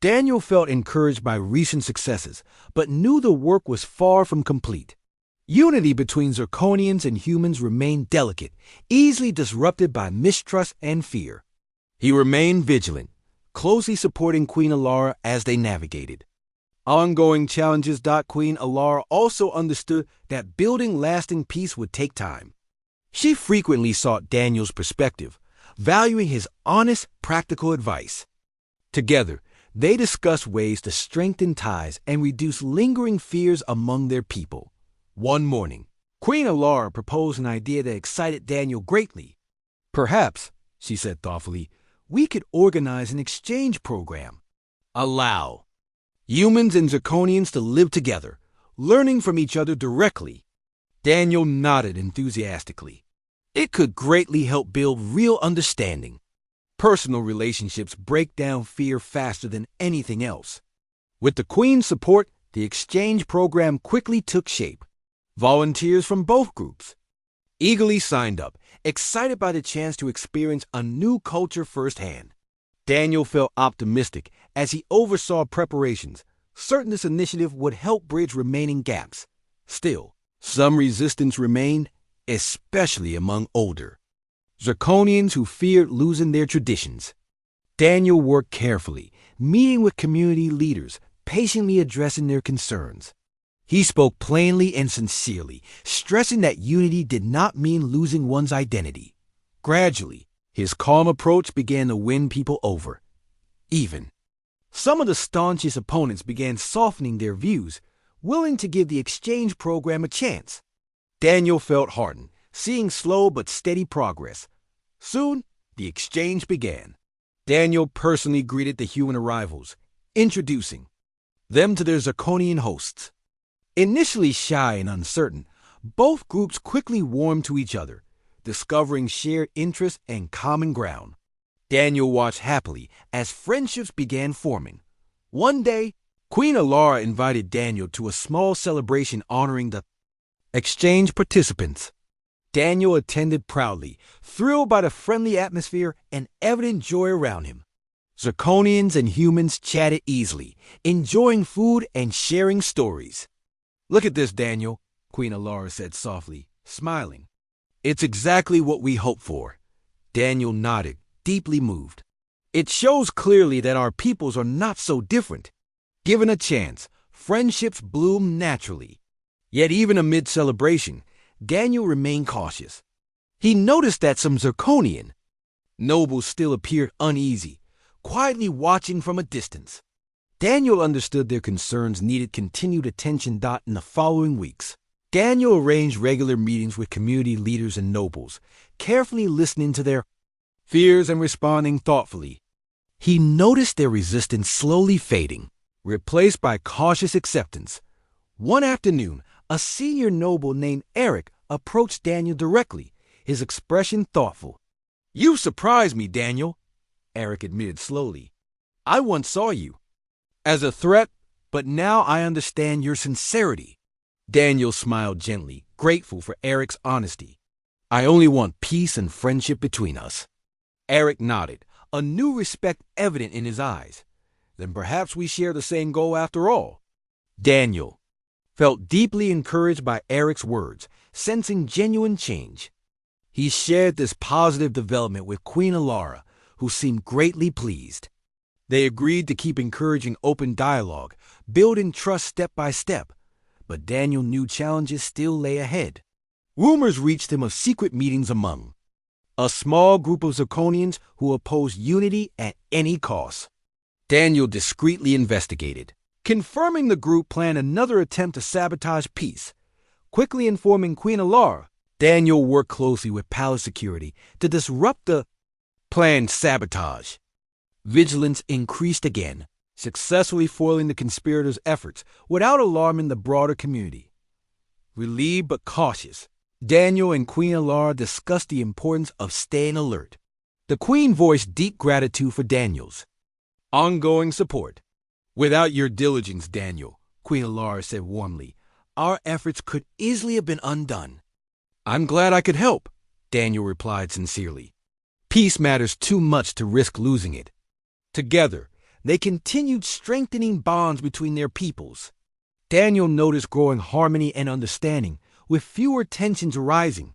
Daniel felt encouraged by recent successes, but knew the work was far from complete. Unity between Zirconians and humans remained delicate, easily disrupted by mistrust and fear. He remained vigilant, closely supporting Queen Alara as they navigated ongoing challenges. Queen Alara also understood that building lasting peace would take time. She frequently sought Daniel's perspective, valuing his honest, practical advice. Together, they discussed ways to strengthen ties and reduce lingering fears among their people. One morning, Queen Alara proposed an idea that excited Daniel greatly. "Perhaps," she said thoughtfully, "we could organize an exchange program. Allow humans and Zirconians to live together, learning from each other directly." Daniel nodded enthusiastically. It could greatly help build real understanding. Personal relationships break down fear faster than anything else. With the Queen's support, the exchange program quickly took shape. Volunteers from both groups eagerly signed up, excited by the chance to experience a new culture firsthand. Daniel felt optimistic as he oversaw preparations, certain this initiative would help bridge remaining gaps. Still, some resistance remained, especially among older Zirconians who feared losing their traditions. Daniel worked carefully, meeting with community leaders, patiently addressing their concerns. He spoke plainly and sincerely, stressing that unity did not mean losing one's identity. Gradually, his calm approach began to win people over. Even some of the staunchest opponents began softening their views, willing to give the exchange program a chance. Daniel felt heartened, seeing slow but steady progress. Soon, the exchange began. Daniel personally greeted the human arrivals, introducing them to their Zirconian hosts. Initially shy and uncertain, both groups quickly warmed to each other, discovering shared interests and common ground. Daniel watched happily as friendships began forming. One day, Queen Alara invited Daniel to a small celebration honoring the exchange participants. Daniel attended proudly, thrilled by the friendly atmosphere and evident joy around him. Zirconians and humans chatted easily, enjoying food and sharing stories. "Look at this, Daniel," Queen Alara said softly, smiling. "It's exactly what we hoped for." Daniel nodded, deeply moved. "It shows clearly that our peoples are not so different. Given a chance, friendships bloom naturally." Yet even amid celebration, Daniel remained cautious. He noticed that some Zirconian nobles still appeared uneasy, quietly watching from a distance. Daniel understood their concerns needed continued attention. In the following weeks, Daniel arranged regular meetings with community leaders and nobles, carefully listening to their fears and responding thoughtfully. He noticed their resistance slowly fading, replaced by cautious acceptance. One afternoon, a senior noble named Eric approached Daniel directly, his expression thoughtful. "You surprised me, Daniel," Eric admitted slowly. "I once saw you as a threat, but now I understand your sincerity." Daniel smiled gently, grateful for Eric's honesty. "I only want peace and friendship between us." Eric nodded, a new respect evident in his eyes. "Then perhaps we share the same goal after all." Daniel felt deeply encouraged by Eric's words, sensing genuine change. He shared this positive development with Queen Alara, who seemed greatly pleased. They agreed to keep encouraging open dialogue, building trust step by step. But Daniel knew challenges still lay ahead. Rumors reached him of secret meetings among a small group of Zirconians who opposed unity at any cost. Daniel discreetly investigated, confirming the group planned another attempt to sabotage peace. Quickly informing Queen Alara, Daniel worked closely with palace security to disrupt the planned sabotage. Vigilance increased again, successfully foiling the conspirators' efforts without alarming the broader community. Relieved but cautious, Daniel and Queen Alara discussed the importance of staying alert. The Queen voiced deep gratitude for Daniel's ongoing support. "Without your diligence, Daniel," Queen Alara said warmly, "our efforts could easily have been undone." "I'm glad I could help," Daniel replied sincerely. "Peace matters too much to risk losing it." Together, They continued strengthening bonds between their peoples. Daniel noticed growing harmony and understanding, with fewer tensions arising.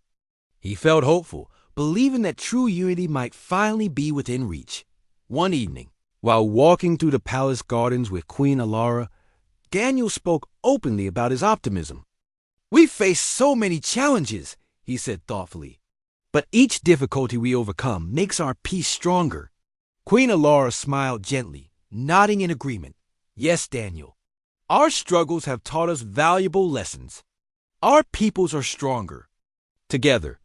He felt hopeful, believing that true unity might finally be within reach. One evening, while walking through the palace gardens with Queen Alara, Daniel spoke openly about his optimism. "We face so many challenges," he said thoughtfully. "But each difficulty we overcome makes our peace stronger." Queen Alara smiled gently, nodding in agreement. "Yes, Daniel. Our struggles have taught us valuable lessons. Our peoples are stronger." Together,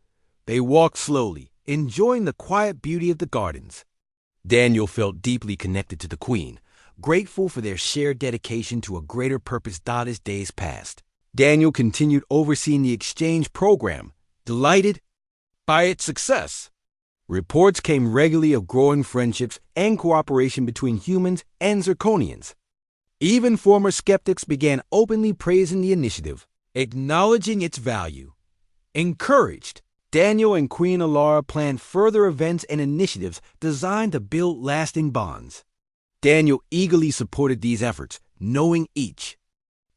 they walked slowly, enjoying the quiet beauty of the gardens. Daniel felt deeply connected to the Queen, grateful for their shared dedication to a greater purpose as days passed. Daniel continued overseeing the exchange program, delighted by its success. Reports came regularly of growing friendships and cooperation between humans and Zirconians. Even former skeptics began openly praising the initiative, acknowledging its value. Encouraged, Daniel and Queen Alara planned further events and initiatives designed to build lasting bonds. Daniel eagerly supported these efforts, knowing each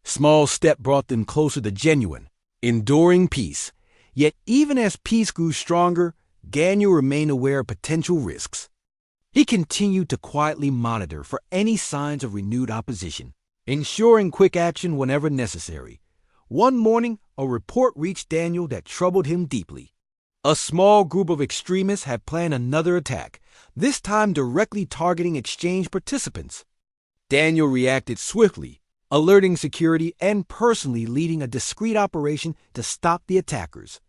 small step brought them closer to genuine, enduring peace. Yet even as peace grew stronger, Daniel remained aware of potential risks. He continued to quietly monitor for any signs of renewed opposition, ensuring quick action whenever necessary. One morning, a report reached Daniel that troubled him deeply. A small group of extremists had planned another attack, this time directly targeting exchange participants. Daniel reacted swiftly, alerting security and personally leading a discreet operation to stop the attackers.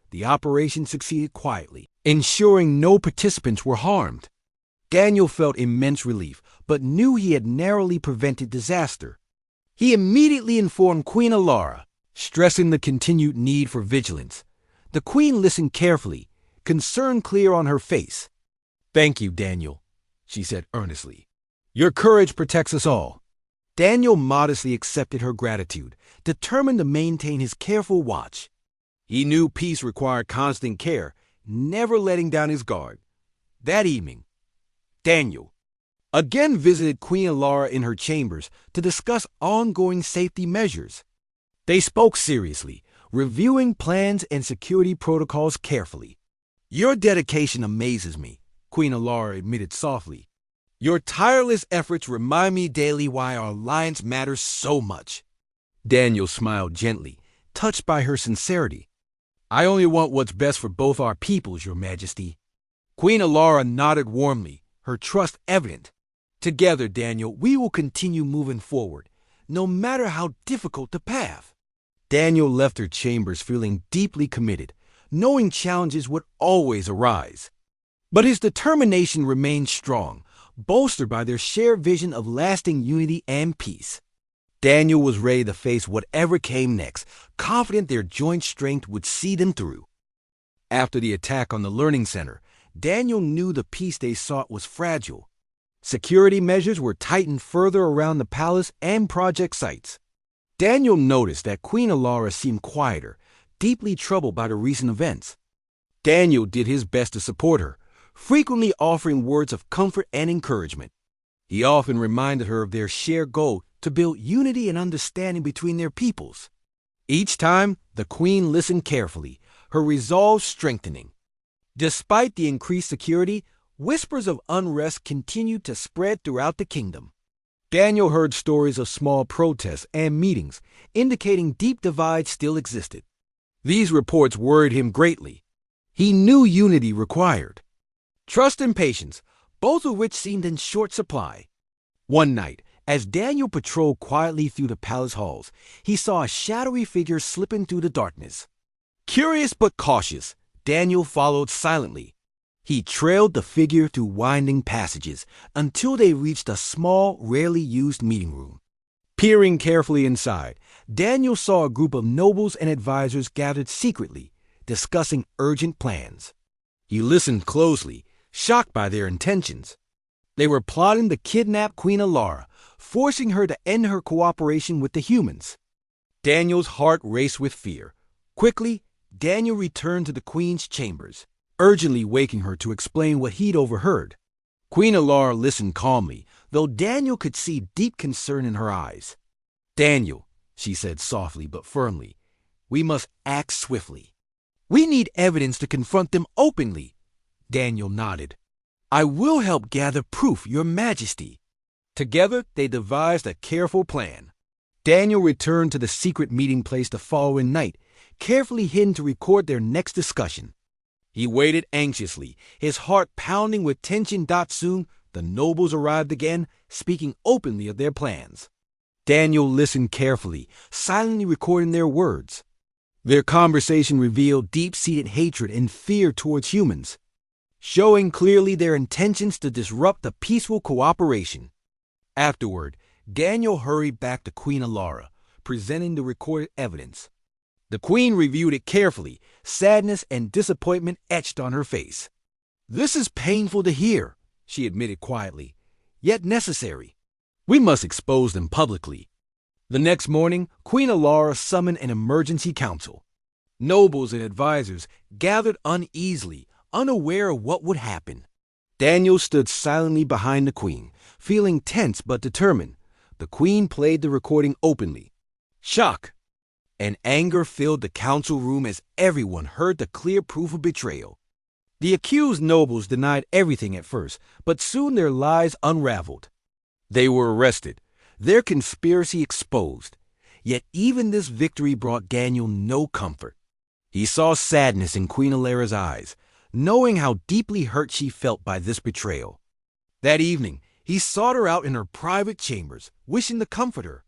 The operation succeeded quietly, ensuring no participants were harmed. Daniel felt immense relief, but knew he had narrowly prevented disaster. He immediately informed Queen Alara, stressing the continued need for vigilance. The Queen listened carefully, concern clear on her face. "Thank you, Daniel," she said earnestly. "Your courage protects us all." Daniel modestly accepted her gratitude, determined to maintain his careful watch. He knew peace required constant care, never letting down his guard. That evening, Daniel again visited Queen Alara in her chambers to discuss ongoing safety measures. They spoke seriously, reviewing plans and security protocols carefully. "Your dedication amazes me," Queen Alara admitted softly. "Your tireless efforts remind me daily why our alliance matters so much." Daniel smiled gently, touched by her sincerity. "I only want what's best for both our peoples, Your Majesty." Queen Alara nodded warmly, her trust evident. "Together, Daniel, we will continue moving forward, no matter how difficult the path." Daniel left her chambers feeling deeply committed, knowing challenges would always arise. But his determination remained strong, bolstered by their shared vision of lasting unity and peace. Daniel was ready to face whatever came next, confident their joint strength would see them through. After the attack on the Learning Center, Daniel knew the peace they sought was fragile. Security measures were tightened further around the palace and project sites. Daniel noticed that Queen Alara seemed quieter, deeply troubled by the recent events. Daniel did his best to support her, frequently offering words of comfort and encouragement. He often reminded her of their shared goal to build unity and understanding between their peoples. Each time, the Queen listened carefully, her resolve strengthening. Despite the increased security, whispers of unrest continued to spread throughout the kingdom. Daniel heard stories of small protests and meetings, indicating deep divides still existed. These reports worried him greatly. He knew unity required trust and patience, both of which seemed in short supply. One night, as Daniel patrolled quietly through the palace halls, he saw a shadowy figure slipping through the darkness. Curious but cautious, Daniel followed silently. He trailed the figure through winding passages until they reached a small, rarely used meeting room. Peering carefully inside, Daniel saw a group of nobles and advisors gathered secretly, discussing urgent plans. He listened closely, shocked by their intentions. They were plotting to kidnap Queen Alara, forcing her to end her cooperation with the humans. Daniel's heart raced with fear. Quickly, Daniel returned to the Queen's chambers, urgently waking her to explain what he'd overheard. Queen Alara listened calmly, though Daniel could see deep concern in her eyes. "Daniel," she said softly but firmly, "we must act swiftly. We need evidence to confront them openly." Daniel nodded. "I will help gather proof, Your Majesty." Together, they devised a careful plan. Daniel returned to the secret meeting place the following night, carefully hidden to record their next discussion. He waited anxiously, his heart pounding with tension. Soon, the nobles arrived again, speaking openly of their plans. Daniel listened carefully, silently recording their words. Their conversation revealed deep-seated hatred and fear towards humans, showing clearly their intentions to disrupt the peaceful cooperation. Afterward, Daniel hurried back to Queen Alara, presenting the recorded evidence. The queen reviewed it carefully, sadness and disappointment etched on her face. "This is painful to hear," she admitted quietly, "yet necessary. We must expose them publicly." The next morning, Queen Alara summoned an emergency council. Nobles and advisors gathered uneasily, unaware of what would happen. Daniel stood silently behind the queen, feeling tense but determined. The queen played the recording openly. Shock and anger filled the council room as everyone heard the clear proof of betrayal. The accused nobles denied everything at first, but soon their lies unraveled. They were arrested, their conspiracy exposed. Yet even this victory brought Daniel no comfort. He saw sadness in Queen Alara's eyes, knowing how deeply hurt she felt by this betrayal. That evening, he sought her out in her private chambers, wishing to comfort her.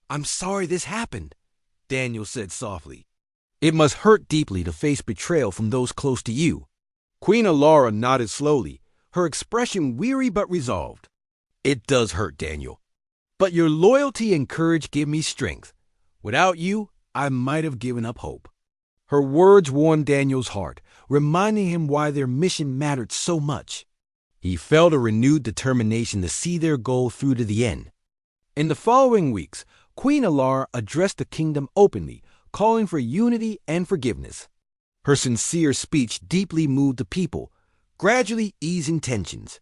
"I'm sorry this happened," Daniel said softly. "It must hurt deeply to face betrayal from those close to you." Queen Alara nodded slowly, her expression weary but resolved. "It does hurt, Daniel. But your loyalty and courage give me strength. Without you, I might have given up hope." Her words warmed Daniel's heart, reminding him why their mission mattered so much. He felt a renewed determination to see their goal through to the end. In the following weeks, Queen Alara addressed the kingdom openly, calling for unity and forgiveness. Her sincere speech deeply moved the people, gradually easing tensions.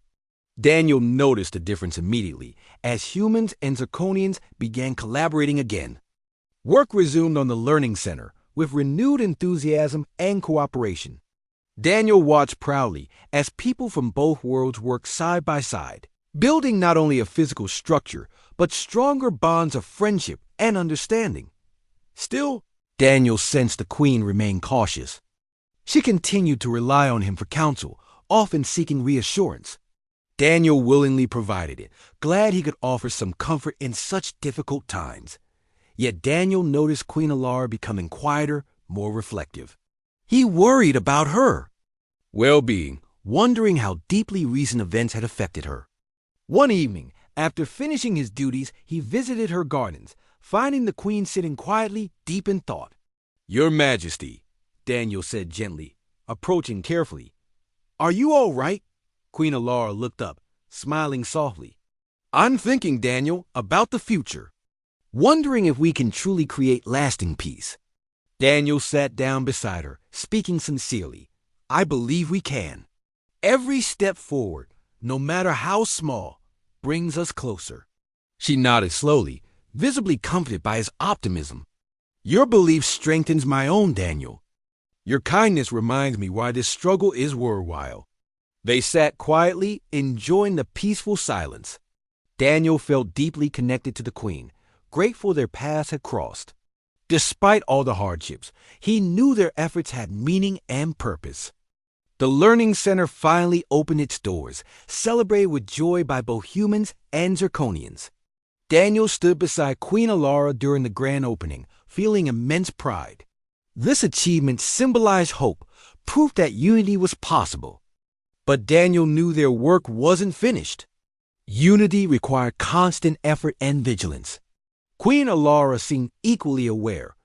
Daniel noticed the difference immediately as humans and Zirconians began collaborating again. Work resumed on the Learning Center with renewed enthusiasm and cooperation. Daniel watched proudly as people from both worlds worked side by side, building not only a physical structure, but stronger bonds of friendship and understanding. Still, Daniel sensed the queen remained cautious. She continued to rely on him for counsel, often seeking reassurance. Daniel willingly provided it, glad he could offer some comfort in such difficult times. Yet Daniel noticed Queen Alara becoming quieter, more reflective. He worried about her well-being, wondering how deeply recent events had affected her. One evening, after finishing his duties, he visited her gardens, finding the queen sitting quietly, deep in thought. "Your Majesty," Daniel said gently, approaching carefully. "Are you all right?" Queen Alara looked up, smiling softly. "I'm thinking, Daniel, about the future, wondering if we can truly create lasting peace." Daniel sat down beside her, speaking sincerely. "I believe we can. Every step forward, no matter how small, brings us closer." She nodded slowly, visibly comforted by his optimism. "Your belief strengthens my own, Daniel. Your kindness reminds me why this struggle is worthwhile." They sat quietly, enjoying the peaceful silence. Daniel felt deeply connected to the queen, grateful their paths had crossed. Despite all the hardships, he knew their efforts had meaning and purpose. The Learning Center finally opened its doors, celebrated with joy by both humans and Zirconians. Daniel stood beside Queen Alara during the grand opening, feeling immense pride. This achievement symbolized hope, proof that unity was possible. But Daniel knew their work wasn't finished. Unity required constant effort and vigilance. Queen Alara seemed equally aware,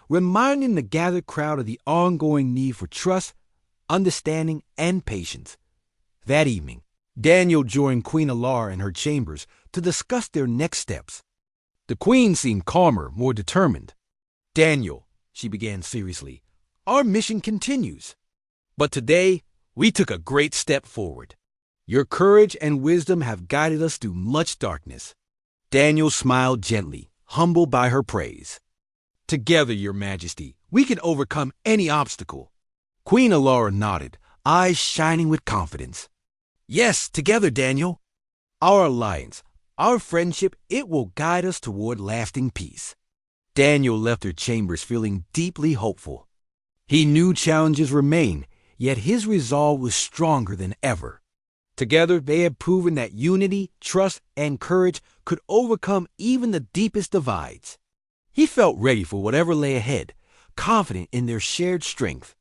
reminding the gathered crowd of the ongoing need for trust, understanding, and patience. That evening, Daniel joined Queen Alara in her chambers to discuss their next steps. The queen seemed calmer, more determined. "Daniel," she began seriously, "our mission continues. But today, we took a great step forward. Your courage and wisdom have guided us through much darkness. Daniel smiled gently, humbled by her praise. Together, Your Majesty, we can overcome any obstacle. Queen Alara nodded, eyes shining with confidence. Yes, together, Daniel. Our alliance, our friendship, it will guide us toward lasting peace. Daniel left her chambers feeling deeply hopeful. He knew challenges remained, yet his resolve was stronger than ever. Together, they had proven that unity, trust, and courage could overcome even the deepest divides. He felt ready for whatever lay ahead, confident in their shared strength.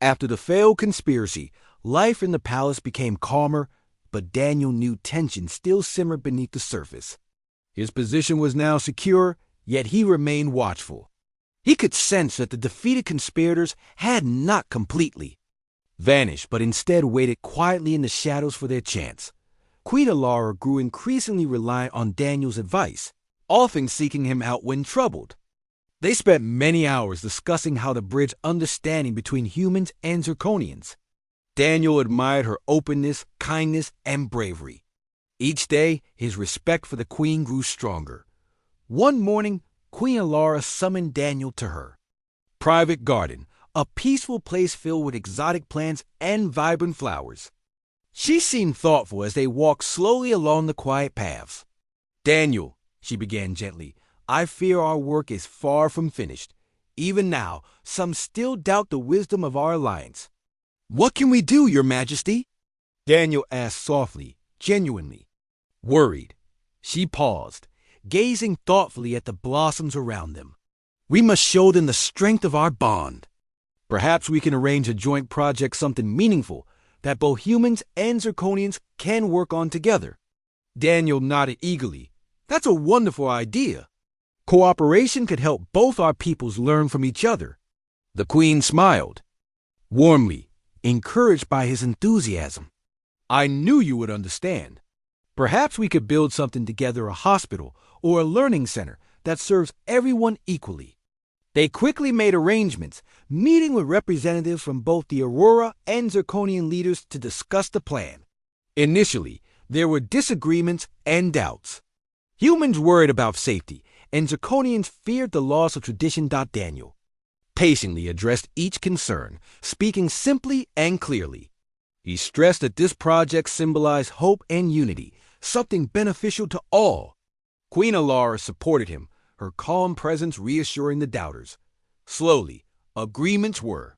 After the failed conspiracy, life in the palace became calmer, but Daniel knew tension still simmered beneath the surface. His position was now secure, yet he remained watchful. He could sense that the defeated conspirators had not completely vanished, but instead waited quietly in the shadows for their chance. Queen Alara grew increasingly reliant on Daniel's advice, often seeking him out when troubled. They spent many hours discussing how to bridge understanding between humans and Zirconians. Daniel admired her openness, kindness, and bravery. Each day, his respect for the queen grew stronger. One morning, Queen Alara summoned Daniel to her private garden, a peaceful place filled with exotic plants and vibrant flowers. She seemed thoughtful as they walked slowly along the quiet paths. Daniel, she began gently, I fear our work is far from finished. Even now, some still doubt the wisdom of our alliance. What can we do, Your Majesty? Daniel asked softly, genuinely. Worried, she paused, gazing thoughtfully at the blossoms around them. We must show them the strength of our bond. Perhaps we can arrange a joint project, something meaningful, that both humans and Zirconians can work on together. Daniel nodded eagerly. That's a wonderful idea. Cooperation could help both our peoples learn from each other. The queen smiled, warmly, encouraged by his enthusiasm. I knew you would understand. Perhaps we could build something together, a hospital or a learning center that serves everyone equally. They quickly made arrangements, meeting with representatives from both the Aurora and Zirconian leaders to discuss the plan. Initially, there were disagreements and doubts. Humans worried about safety, and Zirconians feared the loss of tradition. Daniel patiently addressed each concern, speaking simply and clearly. He stressed that this project symbolized hope and unity, something beneficial to all. Queen Alara supported him, her calm presence reassuring the doubters. Slowly, agreements were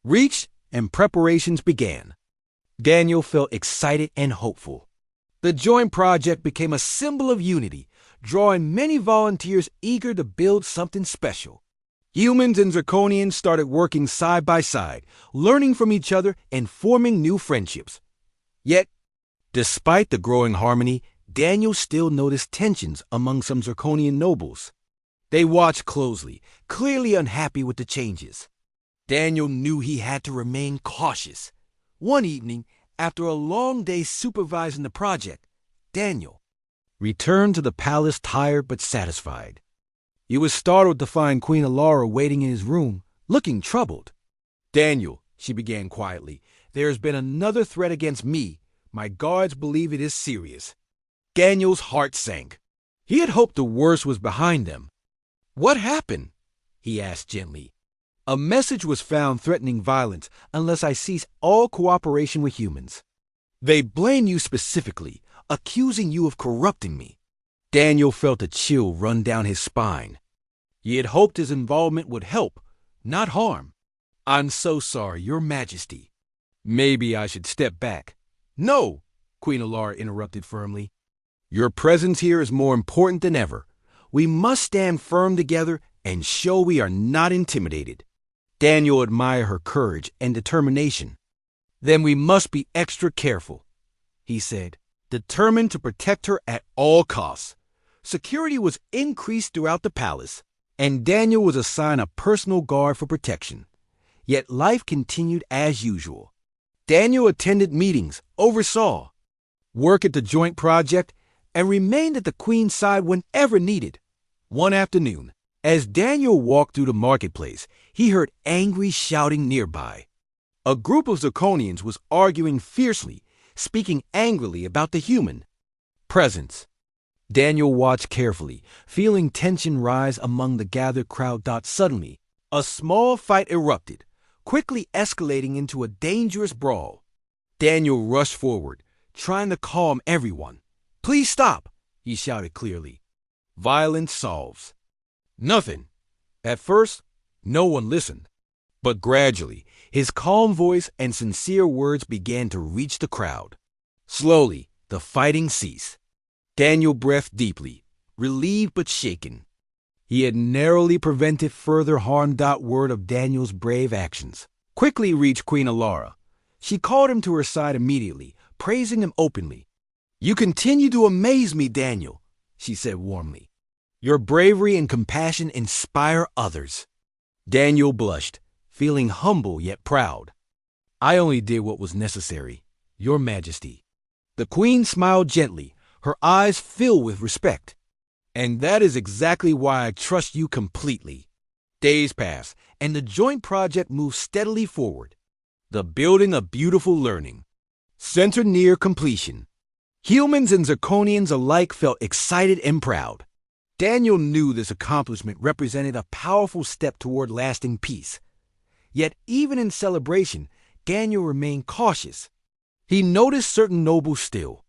reached and preparations began. Daniel felt excited and hopeful. The joint project became a symbol of unity, drawing many volunteers eager to build something special. Humans and Zirconians started working side by side, learning from each other and forming new friendships. Yet, despite the growing harmony, Daniel still noticed tensions among some Zirconian nobles. They watched closely, clearly unhappy with the changes. Daniel knew he had to remain cautious. One evening, after a long day supervising the project, Daniel returned to the palace tired but satisfied. He was startled to find Queen Alara waiting in his room, looking troubled. Daniel, she began quietly, there has been another threat against me. My guards believe it is serious. Daniel's heart sank. He had hoped the worst was behind them. What happened? He asked gently. A message was found threatening violence unless I cease all cooperation with humans. They blame you specifically, accusing you of corrupting me. Daniel felt a chill run down his spine. He had hoped his involvement would help, not harm. I'm so sorry, Your Majesty. Maybe I should step back. No, Queen Alara interrupted firmly. Your presence here is more important than ever. We must stand firm together and show we are not intimidated. Daniel admired her courage and determination. Then we must be extra careful, he said, determined to protect her at all costs. Security was increased throughout the palace, and Daniel was assigned a personal guard for protection. Yet life continued as usual. Daniel attended meetings, oversaw work at the joint project, and remained at the Queen's side whenever needed. One afternoon, as Daniel walked through the marketplace, he heard angry shouting nearby. A group of Zirconians was arguing fiercely, speaking angrily about the human presence. Daniel watched carefully, feeling tension rise among the gathered crowd. Suddenly, a small fight erupted, quickly escalating into a dangerous brawl. Daniel rushed forward, trying to calm everyone. "Please stop," he shouted clearly. "Violence solves nothing." At first, no one listened, but gradually, his calm voice and sincere words began to reach the crowd. Slowly, the fighting ceased. Daniel breathed deeply, relieved but shaken. He had narrowly prevented further harm. Word of Daniel's brave actions quickly reached Queen Alara. She called him to her side immediately, praising him openly. "You continue to amaze me, Daniel," she said warmly. "Your bravery and compassion inspire others." Daniel blushed, feeling humble yet proud. "I only did what was necessary, Your Majesty." The Queen smiled gently, her eyes filled with respect. "And that is exactly why I trust you completely." Days passed, and the joint project moved steadily forward. The building of beautiful learning centered near completion. Humans and Zirconians alike felt excited and proud. Daniel knew this accomplishment represented a powerful step toward lasting peace. Yet even in celebration, Daniel remained cautious. He noticed certain nobles still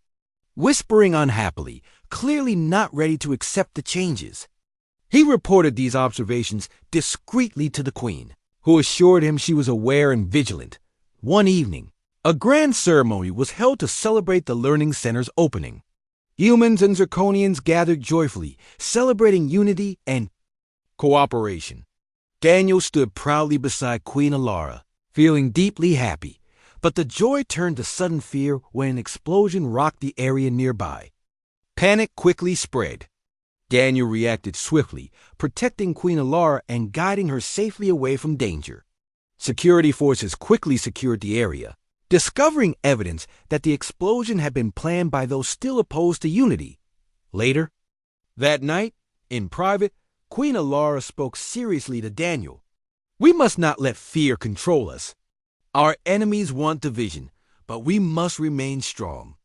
whispering unhappily, clearly not ready to accept the changes. He reported these observations discreetly to the Queen, who assured him she was aware and vigilant. One evening, a grand ceremony was held to celebrate the Learning Center's opening. Humans and Zirconians gathered joyfully, celebrating unity and cooperation. Daniel stood proudly beside Queen Alara, feeling deeply happy. But the joy turned to sudden fear when an explosion rocked the area nearby. Panic quickly spread. Daniel reacted swiftly, protecting Queen Alara and guiding her safely away from danger. Security forces quickly secured the area, discovering evidence that the explosion had been planned by those still opposed to unity. Later, that night, in private, Queen Alara spoke seriously to Daniel. "We must not let fear control us. Our enemies want division, but we must remain strong."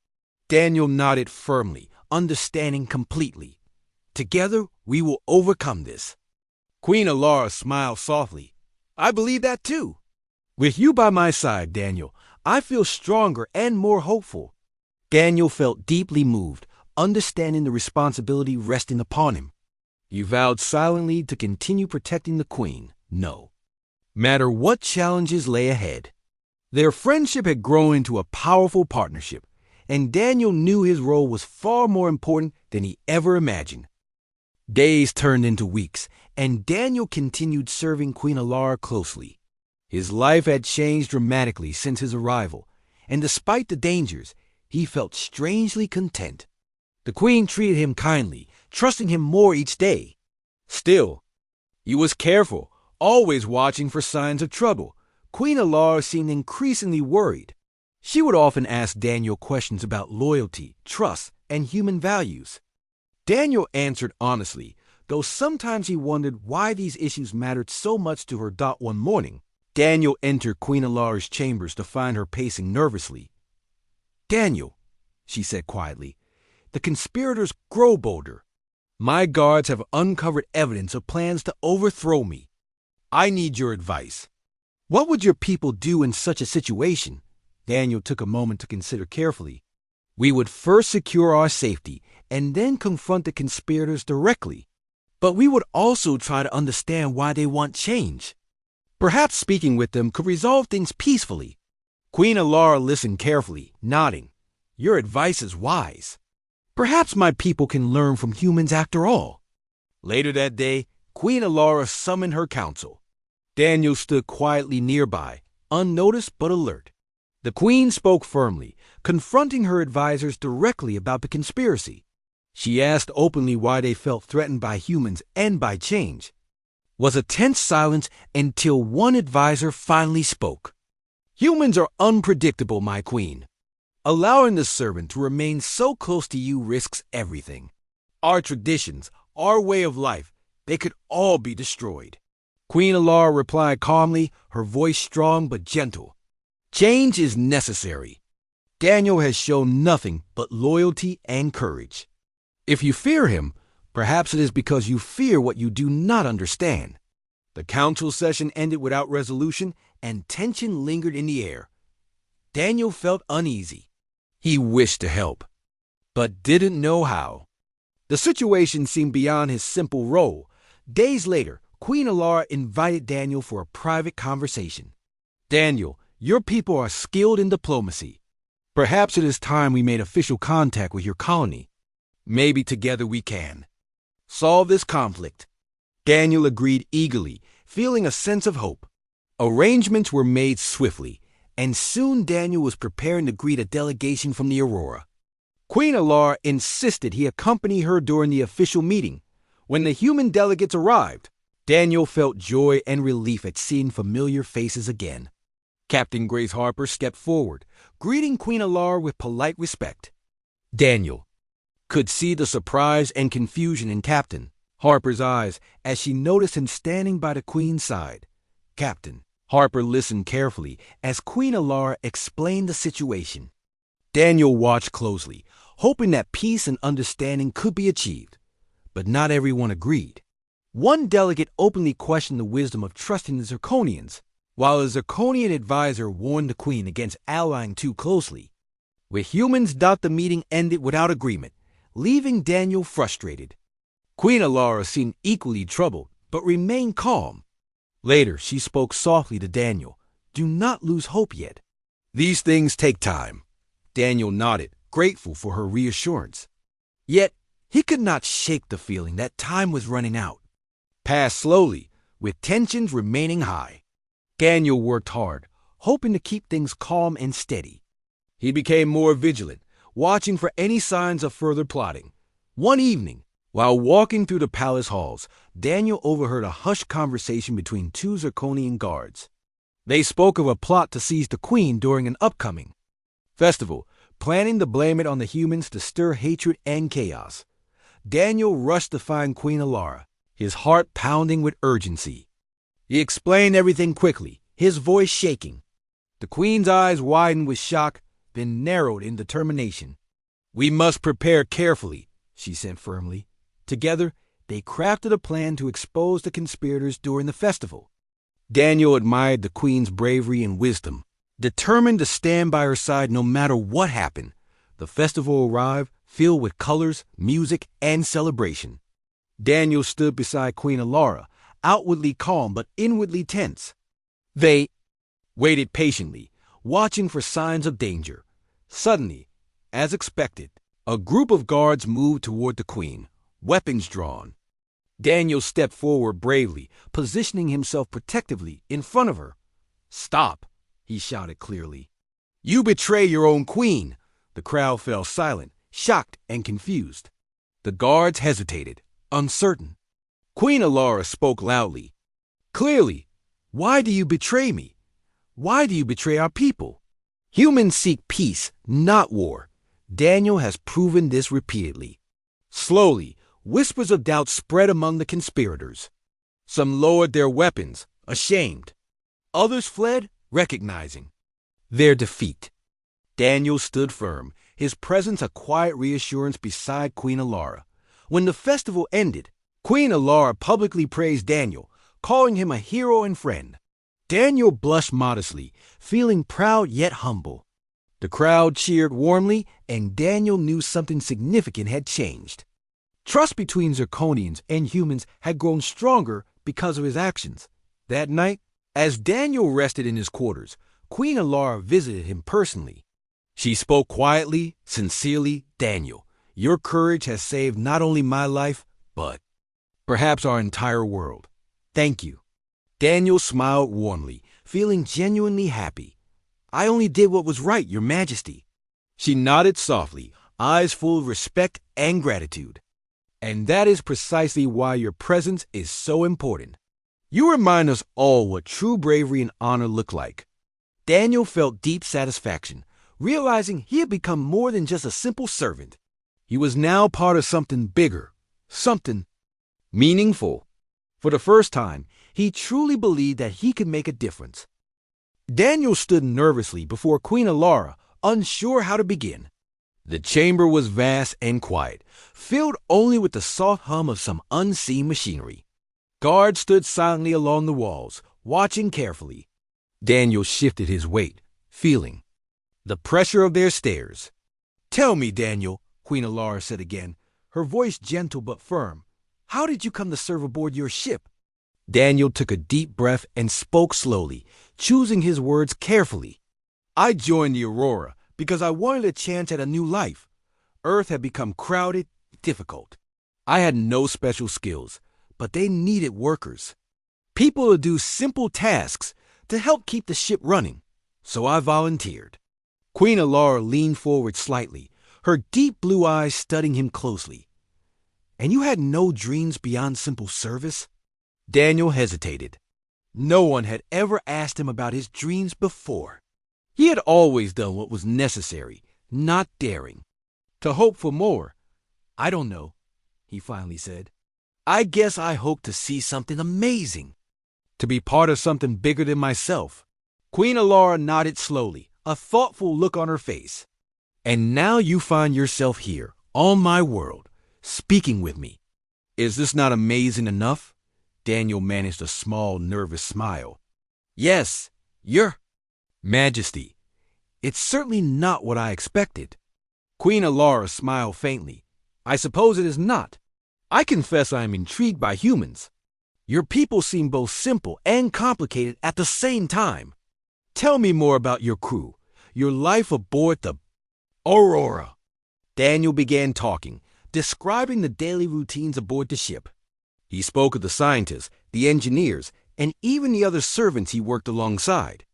Daniel nodded firmly, understanding completely. "Together, we will overcome this." Queen Alara smiled softly. "I believe that too. With you by my side, Daniel, I feel stronger and more hopeful." Daniel felt deeply moved, understanding the responsibility resting upon him. He vowed silently to continue protecting the Queen, no matter what challenges lay ahead. Their friendship had grown into a powerful partnership, and Daniel knew his role was far more important than he ever imagined. Days turned into weeks, and Daniel continued serving Queen Alara closely. His life had changed dramatically since his arrival, and despite the dangers, he felt strangely content. The Queen treated him kindly, trusting him more each day. Still, he was careful, always watching for signs of trouble. Queen Alara seemed increasingly worried. She would often ask Daniel questions about loyalty, trust, and human values. Daniel answered honestly, though sometimes he wondered why these issues mattered so much to her. One morning, Daniel entered Queen Alara's chambers to find her pacing nervously. "Daniel," she said quietly, "the conspirators grow bolder. My guards have uncovered evidence of plans to overthrow me. I need your advice. What would your people do in such a situation?" Daniel took a moment to consider carefully. "We would first secure our safety and then confront the conspirators directly. But we would also try to understand why they want change. Perhaps speaking with them could resolve things peacefully." Queen Alara listened carefully, nodding. "Your advice is wise. Perhaps my people can learn from humans after all." Later that day, Queen Alara summoned her council. Daniel stood quietly nearby, unnoticed but alert. The Queen spoke firmly, confronting her advisors directly about the conspiracy. She asked openly why they felt threatened by humans and by change. Was a tense silence until one advisor finally spoke. "Humans are unpredictable, my Queen. Allowing the servant to remain so close to you risks everything. Our traditions, our way of life, they could all be destroyed." Queen Alara replied calmly, her voice strong but gentle. "Change is necessary. Daniel has shown nothing but loyalty and courage. If you fear him, perhaps it is because you fear what you do not understand. The council session ended without resolution, and tension lingered in the air. Daniel felt uneasy. He wished to help, but didn't know how. The situation seemed beyond his simple role. Days later, Queen Alara invited Daniel for a private conversation. "Daniel, your people are skilled in diplomacy. Perhaps it is time we made official contact with your colony. Maybe together we can solve this conflict." Daniel agreed eagerly, feeling a sense of hope. Arrangements were made swiftly, and soon Daniel was preparing to greet a delegation from the Aurora. Queen Alara insisted he accompany her during the official meeting. When the human delegates arrived, Daniel felt joy and relief at seeing familiar faces again. Captain Grace Harper stepped forward, greeting Queen Alara with polite respect. Daniel could see the surprise and confusion in Captain Harper's eyes as she noticed him standing by the Queen's side. Captain Harper listened carefully as Queen Alara explained the situation. Daniel watched closely, hoping that peace and understanding could be achieved. But not everyone agreed. One delegate openly questioned the wisdom of trusting the Zirconians, while a Zirconian advisor warned the Queen against allying too closely. With humans, the meeting ended without agreement, leaving Daniel frustrated. Queen Alara seemed equally troubled, but remained calm. Later, she spoke softly to Daniel. "Do not lose hope yet. These things take time." Daniel nodded, grateful for her reassurance. Yet, he could not shake the feeling that time was running out. Passed slowly, with tensions remaining high. Daniel worked hard, hoping to keep things calm and steady. He became more vigilant, watching for any signs of further plotting. One evening, while walking through the palace halls, Daniel overheard a hushed conversation between two Zirconian guards. They spoke of a plot to seize the Queen during an upcoming festival, planning to blame it on the humans to stir hatred and chaos. Daniel rushed to find Queen Alara, his heart pounding with urgency. He explained everything quickly, his voice shaking. The Queen's eyes widened with shock, then narrowed in determination. "We must prepare carefully," she said firmly. Together, they crafted a plan to expose the conspirators during the festival. Daniel admired the Queen's bravery and wisdom. Determined to stand by her side no matter what happened, the festival arrived, filled with colors, music, and celebration. Daniel stood beside Queen Alara, outwardly calm but inwardly tense. They waited patiently, watching for signs of danger. Suddenly, as expected, a group of guards moved toward the Queen, weapons drawn. Daniel stepped forward bravely, positioning himself protectively in front of her. "Stop," he shouted clearly. "You betray your own Queen." The crowd fell silent, shocked and confused. The guards hesitated, uncertain. Queen Alara spoke loudly. "Clearly, why do you betray me? Why do you betray our people? Humans seek peace, not war. Daniel has proven this repeatedly." Slowly, whispers of doubt spread among the conspirators. Some lowered their weapons, ashamed. Others fled, recognizing their defeat. Daniel stood firm, his presence a quiet reassurance beside Queen Alara. When the festival ended, Queen Alara publicly praised Daniel, calling him a hero and friend. Daniel blushed modestly, feeling proud yet humble. The crowd cheered warmly, and Daniel knew something significant had changed. Trust between Zirconians and humans had grown stronger because of his actions. That night, as Daniel rested in his quarters, Queen Alara visited him personally. She spoke quietly, sincerely. "Daniel, your courage has saved not only my life, but perhaps our entire world. Thank you." Daniel smiled warmly, feeling genuinely happy. "I only did what was right, Your Majesty." She nodded softly, eyes full of respect and gratitude. "And that is precisely why your presence is so important. You remind us all what true bravery and honor look like." Daniel felt deep satisfaction, realizing he had become more than just a simple servant. He was now part of something bigger, something meaningful. For the first time, he truly believed that he could make a difference. Daniel stood nervously before Queen Alara, unsure how to begin. The chamber was vast and quiet, filled only with the soft hum of some unseen machinery. Guards stood silently along the walls, watching carefully. Daniel shifted his weight, feeling the pressure of their stares. "Tell me, Daniel," Queen Alara said again, her voice gentle but firm, "how did you come to serve aboard your ship?" Daniel took a deep breath and spoke slowly, choosing his words carefully. "I joined the Aurora because I wanted a chance at a new life. Earth had become crowded, difficult. I had no special skills, but they needed workers. People to do simple tasks to help keep the ship running, so I volunteered." Queen Alara leaned forward slightly, her deep blue eyes studying him closely. "And you had no dreams beyond simple service?" Daniel hesitated. No one had ever asked him about his dreams before. He had always done what was necessary, not daring. To hope for more, "I don't know," he finally said. "I guess I hope to see something amazing, to be part of something bigger than myself." Queen Alara nodded slowly, a thoughtful look on her face. "And now you find yourself here, on my world, speaking with me. Is this not amazing enough?" Daniel managed a small, nervous smile. "Yes, Your Majesty, it's certainly not what I expected." Queen Alara smiled faintly. "I suppose it is not. I confess I am intrigued by humans. Your people seem both simple and complicated at the same time. Tell me more about your crew, your life aboard the Aurora." Daniel began talking, describing the daily routines aboard the ship. He spoke of the scientists, the engineers, and even the other servants he worked alongside.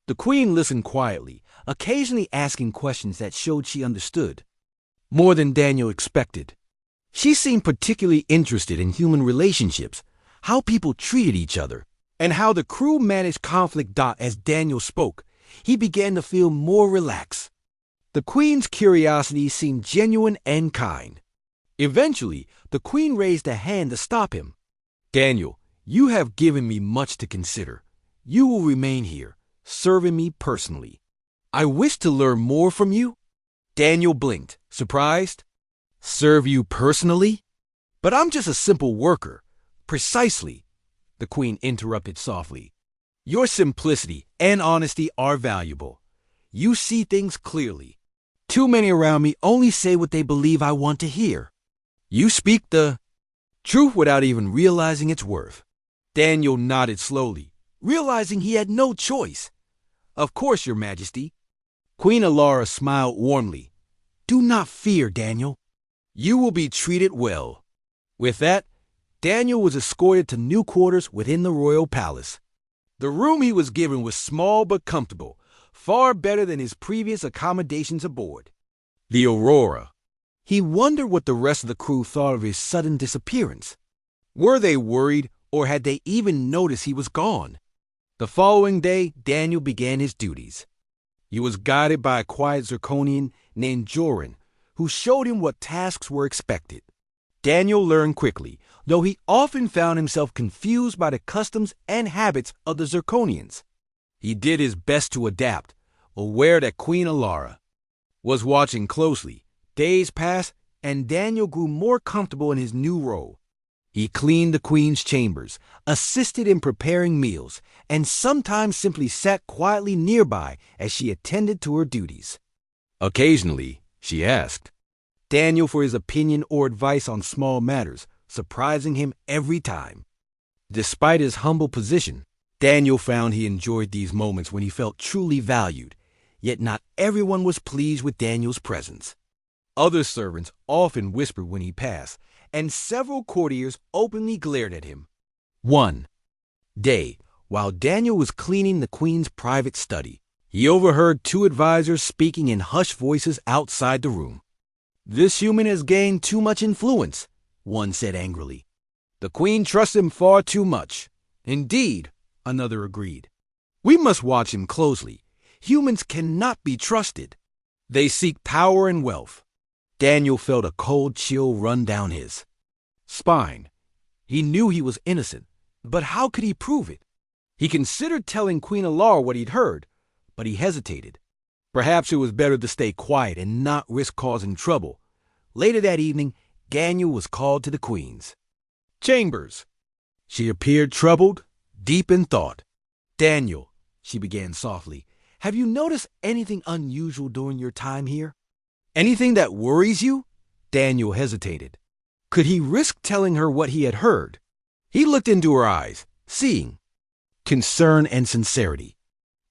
The Queen listened quietly, occasionally asking questions that showed she understood. More than Daniel expected. She seemed particularly interested in human relationships, how people treated each other, and how the crew managed conflict. As Daniel spoke, he began to feel more relaxed. The Queen's curiosity seemed genuine and kind. Eventually, the Queen raised a hand to stop him. "Daniel, you have given me much to consider. You will remain here, serving me personally. I wish to learn more from you." Daniel blinked, surprised. "Serve you personally? But I'm just a simple worker." "Precisely," the Queen interrupted softly. "Your simplicity and honesty are valuable. You see things clearly. Too many around me only say what they believe I want to hear. You speak the truth without even realizing its worth." Daniel nodded slowly, realizing he had no choice. "Of course, Your Majesty." Queen Alara smiled warmly. "Do not fear, Daniel. You will be treated well." With that, Daniel was escorted to new quarters within the royal palace. The room he was given was small but comfortable, far better than his previous accommodations aboard the Aurora. He wondered what the rest of the crew thought of his sudden disappearance. Were they worried, or had they even noticed he was gone? The following day, Daniel began his duties. He was guided by a quiet Zirconian named Joran, who showed him what tasks were expected. Daniel learned quickly, though he often found himself confused by the customs and habits of the Zirconians. He did his best to adapt, aware that Queen Alara was watching closely. Days passed, and Daniel grew more comfortable in his new role. He cleaned the Queen's chambers, assisted in preparing meals, and sometimes simply sat quietly nearby as she attended to her duties. Occasionally, she asked Daniel for his opinion or advice on small matters, surprising him every time. Despite his humble position, Daniel found he enjoyed these moments when he felt truly valued, yet not everyone was pleased with Daniel's presence. Other servants often whispered when he passed, and several courtiers openly glared at him. One day, while Daniel was cleaning the Queen's private study, he overheard two advisors speaking in hushed voices outside the room. "This human has gained too much influence," one said angrily. "The Queen trusts him far too much." "Indeed," another agreed. "We must watch him closely. Humans cannot be trusted. They seek power and wealth." Daniel felt a cold chill run down his spine. He knew he was innocent, but how could he prove it? He considered telling Queen Alara what he'd heard, but he hesitated. Perhaps it was better to stay quiet and not risk causing trouble. Later that evening, Daniel was called to the Queen's chambers. She appeared troubled, deep in thought. "Daniel," she began softly, "have you noticed anything unusual during your time here? Anything that worries you?" Daniel hesitated. Could he risk telling her what he had heard? He looked into her eyes, seeing concern and sincerity.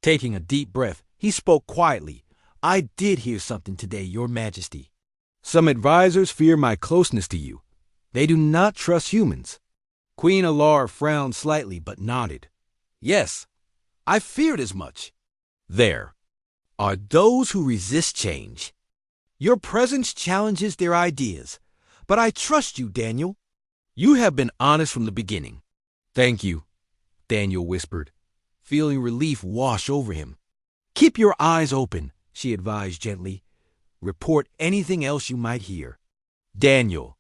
Taking a deep breath, he spoke quietly. "I did hear something today, Your Majesty. Some advisors fear my closeness to you. They do not trust humans." Queen Alara frowned slightly but nodded. "Yes, I feared as much. There are those who resist change. Your presence challenges their ideas. But I trust you, Daniel. You have been honest from the beginning." "Thank you," Daniel whispered, feeling relief wash over him. "Keep your eyes open," she advised gently. "Report anything else you might hear." Daniel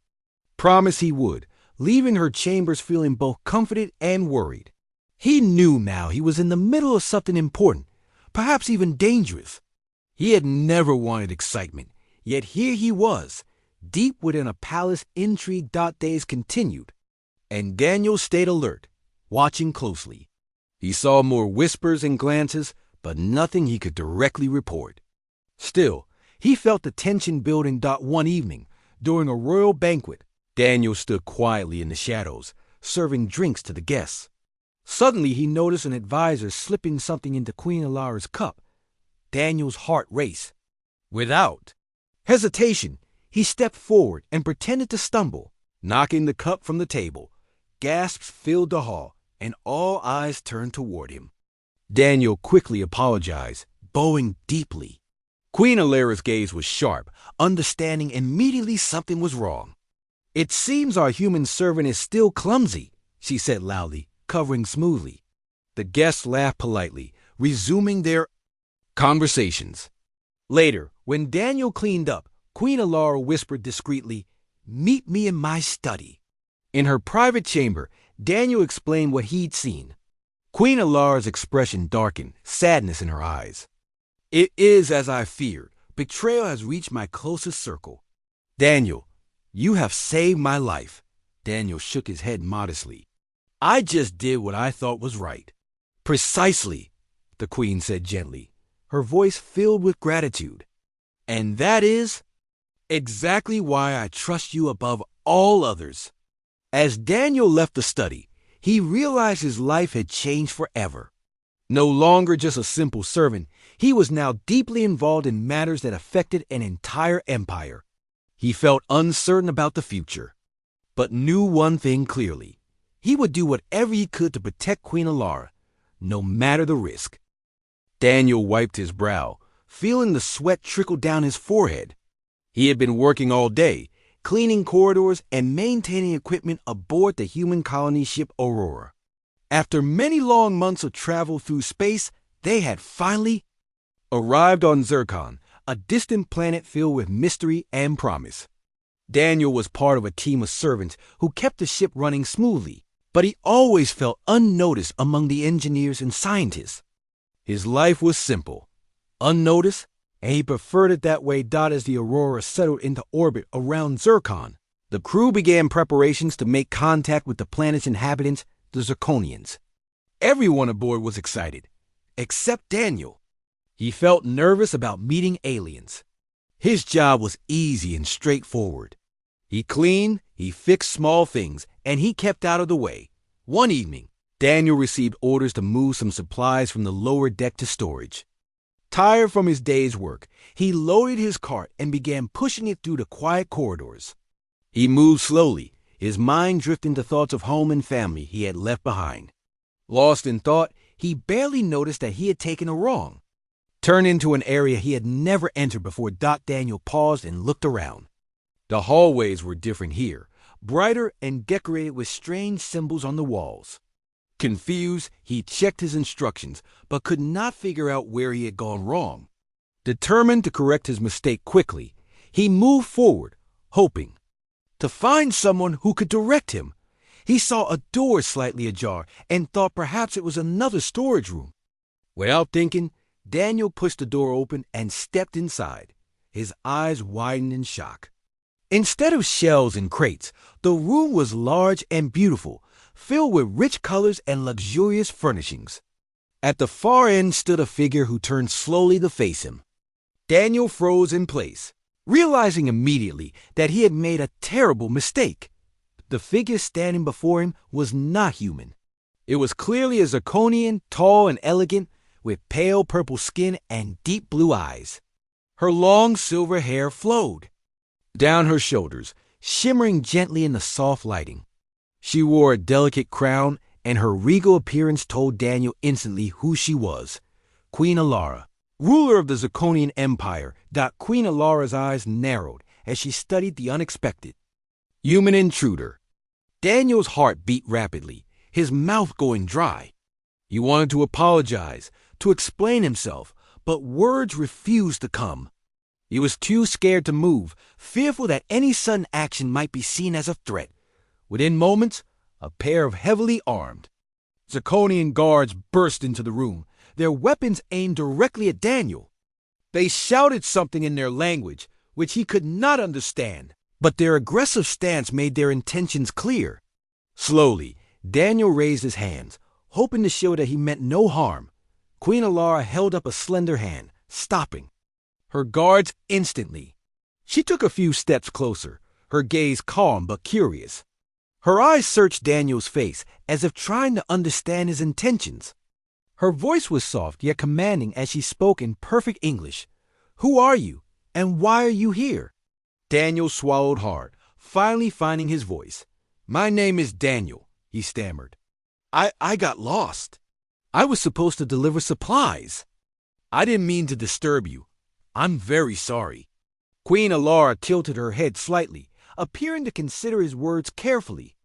promised he would, leaving her chambers feeling both comforted and worried. He knew now he was in the middle of something important, perhaps even dangerous. He had never wanted excitement, yet here he was, deep within a palace intrigue. Days continued, and Daniel stayed alert, watching closely. He saw more whispers and glances, but nothing he could directly report. Still, he felt the tension building. One evening, during a royal banquet, Daniel stood quietly in the shadows, serving drinks to the guests. Suddenly, he noticed an advisor slipping something into Queen Alara's cup. Daniel's heart raced. Without hesitation, he stepped forward and pretended to stumble, knocking the cup from the table. Gasps filled the hall, and all eyes turned toward him. Daniel quickly apologized, bowing deeply. Queen Alara's gaze was sharp, understanding immediately something was wrong. "It seems our human servant is still clumsy," she said loudly, covering smoothly. The guests laughed politely, resuming their conversations. Later, when Daniel cleaned up, Queen Alara whispered discreetly, "Meet me in my study." In her private chamber, Daniel explained what he'd seen. Queen Alara's expression darkened, sadness in her eyes. "It is as I feared. Betrayal has reached my closest circle. Daniel, you have saved my life." Daniel shook his head modestly. "I just did what I thought was right." "Precisely," the Queen said gently, her voice filled with gratitude. "And that is exactly why I trust you above all others." As Daniel left the study, he realized his life had changed forever. No longer just a simple servant, he was now deeply involved in matters that affected an entire empire. He felt uncertain about the future, but knew one thing clearly. He would do whatever he could to protect Queen Alara, no matter the risk. Daniel wiped his brow, feeling the sweat trickle down his forehead. He had been working all day, cleaning corridors and maintaining equipment aboard the human colony ship Aurora. After many long months of travel through space, they had finally arrived on Zircon, a distant planet filled with mystery and promise. Daniel was part of a team of servants who kept the ship running smoothly, but he always felt unnoticed among the engineers and scientists. His life was simple, unnoticed, and he preferred it that way. As the Aurora settled into orbit around Zircon, the crew began preparations to make contact with the planet's inhabitants, the Zirconians. Everyone aboard was excited, except Daniel. He felt nervous about meeting aliens. His job was easy and straightforward. He cleaned, he fixed small things, and he kept out of the way. One evening, Daniel received orders to move some supplies from the lower deck to storage. Tired from his day's work, he loaded his cart and began pushing it through the quiet corridors. He moved slowly, his mind drifting to thoughts of home and family he had left behind. Lost in thought, he barely noticed that he had taken a wrong turn into an area he had never entered before. Daniel paused and looked around. The hallways were different here, brighter and decorated with strange symbols on the walls. Confused, he checked his instructions, but could not figure out where he had gone wrong. Determined to correct his mistake quickly, he moved forward, hoping to find someone who could direct him. He saw a door slightly ajar and thought perhaps it was another storage room. Without thinking, Daniel pushed the door open and stepped inside. His eyes widened in shock. Instead of shelves and crates, the room was large and beautiful, filled with rich colors and luxurious furnishings. At the far end stood a figure who turned slowly to face him. Daniel froze in place, realizing immediately that he had made a terrible mistake. The figure standing before him was not human. It was clearly a Zirconian, tall and elegant, with pale purple skin and deep blue eyes. Her long silver hair flowed down her shoulders, shimmering gently in the soft lighting. She wore a delicate crown, and her regal appearance told Daniel instantly who she was: Queen Alara, ruler of the Zirconian Empire. Queen Alara's eyes narrowed as she studied the unexpected human intruder. Daniel's heart beat rapidly, his mouth going dry. He wanted to apologize, to explain himself, but words refused to come. He was too scared to move, fearful that any sudden action might be seen as a threat. Within moments, a pair of heavily armed Zirconian guards burst into the room, their weapons aimed directly at Daniel. They shouted something in their language, which he could not understand, but their aggressive stance made their intentions clear. Slowly, Daniel raised his hands, hoping to show that he meant no harm. Queen Alara held up a slender hand, stopping her guards instantly. She took a few steps closer, her gaze calm but curious. Her eyes searched Daniel's face as if trying to understand his intentions. Her voice was soft yet commanding as she spoke in perfect English. "Who are you, and why are you here?" Daniel swallowed hard, finally finding his voice. "My name is Daniel," he stammered. I got lost. I was supposed to deliver supplies. I didn't mean to disturb you. I'm very sorry." Queen Alara tilted her head slightly, appearing to consider his words carefully.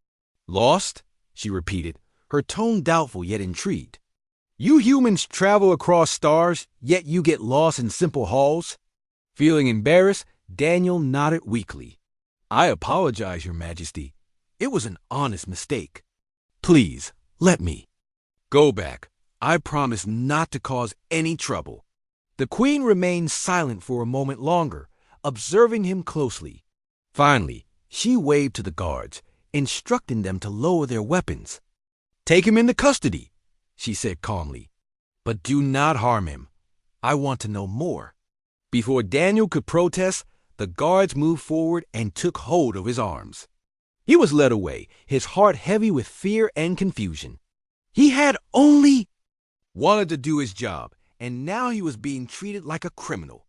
"Lost?" she repeated, her tone doubtful yet intrigued. "You humans travel across stars, yet you get lost in simple halls?" Feeling embarrassed, Daniel nodded weakly. "I apologize, Your Majesty. It was an honest mistake. Please, let me go back. I promise not to cause any trouble." The queen remained silent for a moment longer, observing him closely. Finally, she waved to the guards, instructing them to lower their weapons. "Take him into custody," she said calmly. "But do not harm him. I want to know more." Before Daniel could protest, the guards moved forward and took hold of his arms. He was led away, his heart heavy with fear and confusion. He had only wanted to do his job, and now he was being treated like a criminal.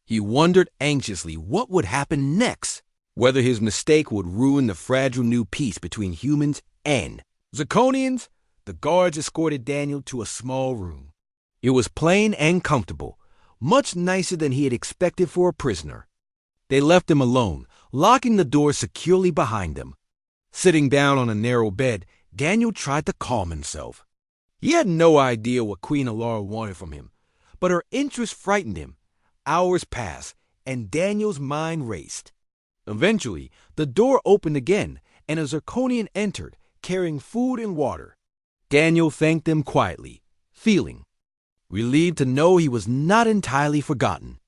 He wondered anxiously what would happen next, whether his mistake would ruin the fragile new peace between humans and Zirconians. The guards escorted Daniel to a small room. It was plain and comfortable, much nicer than he had expected for a prisoner. They left him alone, locking the door securely behind them. Sitting down on a narrow bed, Daniel tried to calm himself. He had no idea what Queen Alara wanted from him, but her interest frightened him. Hours passed, and Daniel's mind raced. Eventually, the door opened again, and a Zirconian entered, carrying food and water. Daniel thanked them quietly, feeling relieved to know he was not entirely forgotten.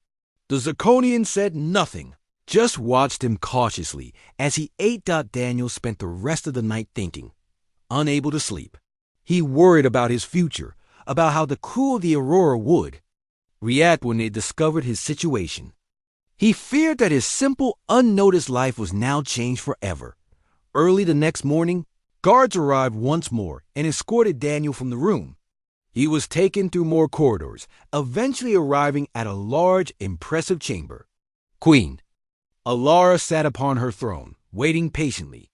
The Zirconian said nothing, just watched him cautiously as he ate. Daniel spent the rest of the night thinking, unable to sleep. He worried about his future, about how the crew of the Aurora would react when they discovered his situation. He feared that his simple, unnoticed life was now changed forever. Early the next morning, guards arrived once more and escorted Daniel from the room. He was taken through more corridors, eventually arriving at a large, impressive chamber. Queen Alara sat upon her throne, waiting patiently.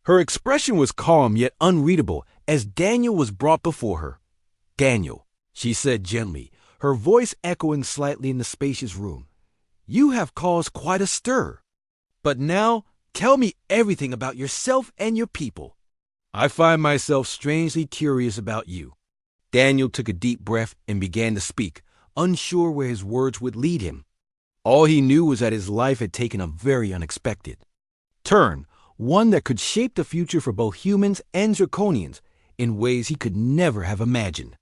Her expression was calm yet unreadable as Daniel was brought before her. "Daniel," she said gently, her voice echoing slightly in the spacious room, "you have caused quite a stir. But now, tell me everything about yourself and your people. I find myself strangely curious about you." Daniel took a deep breath and began to speak, unsure where his words would lead him. All he knew was that his life had taken a very unexpected turn, one that could shape the future for both humans and Zirconians in ways he could never have imagined.